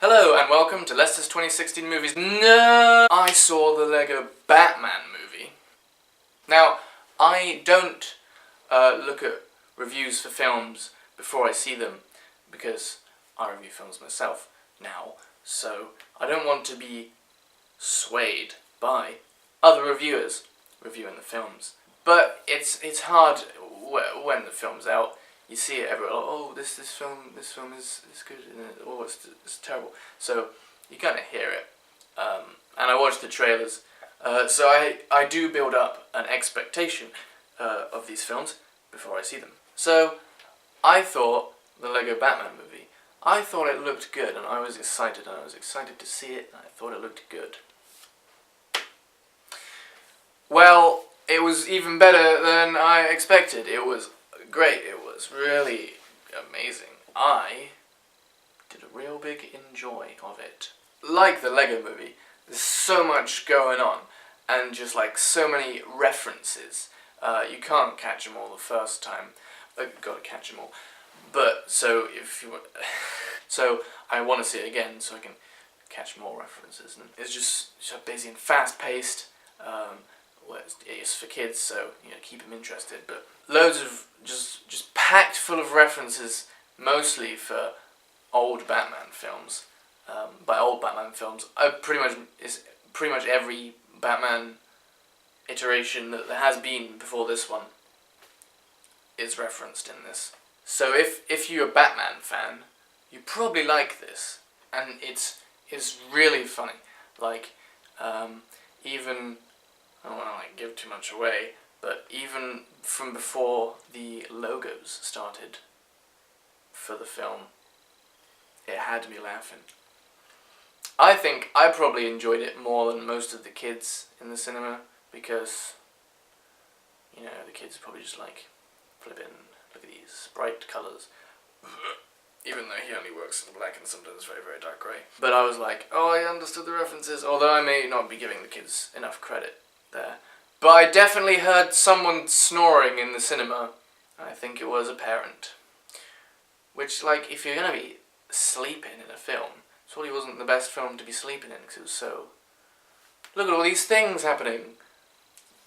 Hello and welcome to Lester's 2016 Movies. No, I saw the Lego Batman movie. Now, I don't look at reviews for films before I see them because I review films myself now, so I don't want to be swayed by other reviewers reviewing the films. But it's hard when the film's out. You see it everywhere. Oh, this film is good. Oh, it's terrible. So you kind of hear it. And I watch the trailers. So I do build up an expectation of these films before I see them. So I thought the Lego Batman movie. I thought it looked good, and I was excited. And I was excited to see it. And I thought it looked good. Well, it was even better than I expected. It was great. It was really amazing. I did a real big enjoy of it. Like the Lego movie, there's so much going on, and just like so many references. You can't catch them all the first time. You've got to catch them all. But so so I want to see it again so I can catch more references. And it's just so busy and fast-paced. Well, it's for kids, so keep them interested. But loads of just packed full of references, mostly for old Batman films. By old Batman films, pretty much every Batman iteration that there has been before this one is referenced in this. So if you're a Batman fan, you probably like this, and it's really funny. Like even. I don't want to give too much away, but even from before the logos started for the film, it had me laughing. I think I probably enjoyed it more than most of the kids in the cinema because, the kids probably just like flipping, look at these bright colours. Even though he only works in black and sometimes very, very dark grey. But I was like, oh, I understood the references, although I may not be giving the kids enough credit there. But I definitely heard someone snoring in the cinema. I think it was a parent. Which, if you're going to be sleeping in a film, it probably wasn't the best film to be sleeping in because it was so... Look at all these things happening.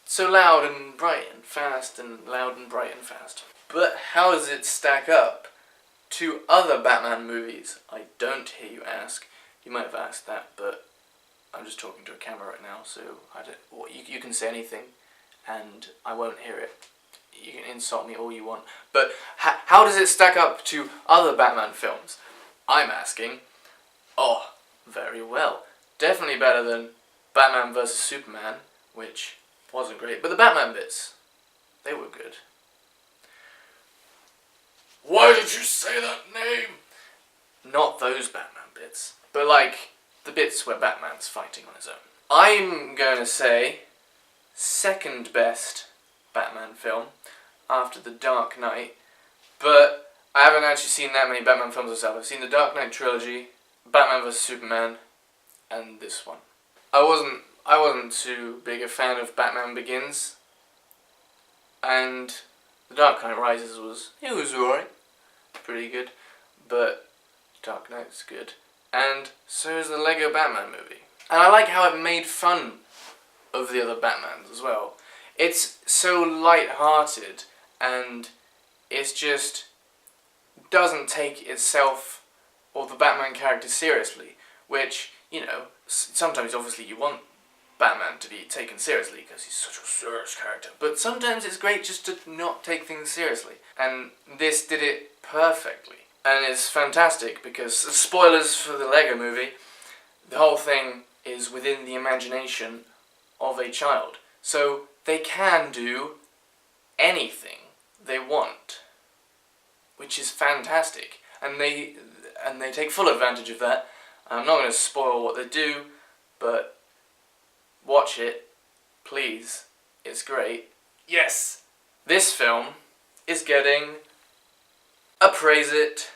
So loud and bright and fast and loud and bright and fast. But how does it stack up to other Batman movies? I don't hear you ask. You might have asked that, but I'm just talking to a camera right now, so you can say anything, and I won't hear it. You can insult me all you want. But how does it stack up to other Batman films? I'm asking. Oh, very well. Definitely better than Batman vs. Superman, which wasn't great. But the Batman bits, they were good. Why did you say that name? Not those Batman bits, but the bits where Batman's fighting on his own. I'm going to say second best Batman film after The Dark Knight, but I haven't actually seen that many Batman films myself. I've seen the Dark Knight trilogy, Batman vs. Superman, and this one. I wasn't too big a fan of Batman Begins, and The Dark Knight Rises was alright, pretty good, but Dark Knight's good. And so is the Lego Batman movie. And I like how it made fun of the other Batmans as well. It's so light-hearted, and it's just doesn't take itself or the Batman character seriously, which, sometimes obviously you want Batman to be taken seriously because he's such a serious character. But sometimes it's great just to not take things seriously. And this did it perfectly. And it's fantastic because, spoilers for the Lego movie, the whole thing is within the imagination of a child. So they can do anything they want, which is fantastic. And they take full advantage of that. I'm not going to spoil what they do, but watch it, please. It's great. Yes! This film is getting a praise it.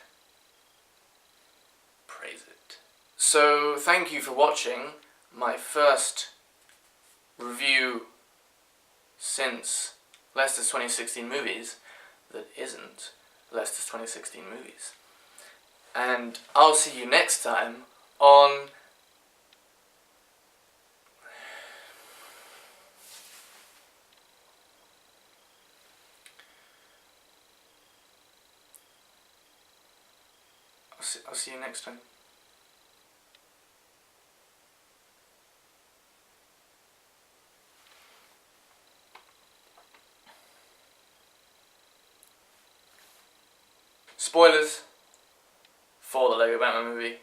So, thank you for watching my first review since Lester's 2016 Movies that isn't Lester's 2016 Movies. And I'll see you next time on I'll see you next time. Spoilers for the Lego Batman movie.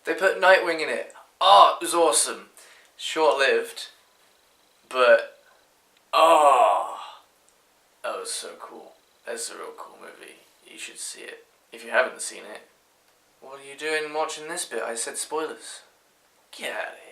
They put Nightwing in it. Oh, it was awesome. Short-lived, but that was so cool. That's a real cool movie. You should see it. If you haven't seen it, what are you doing watching this bit? I said spoilers. Get out of here.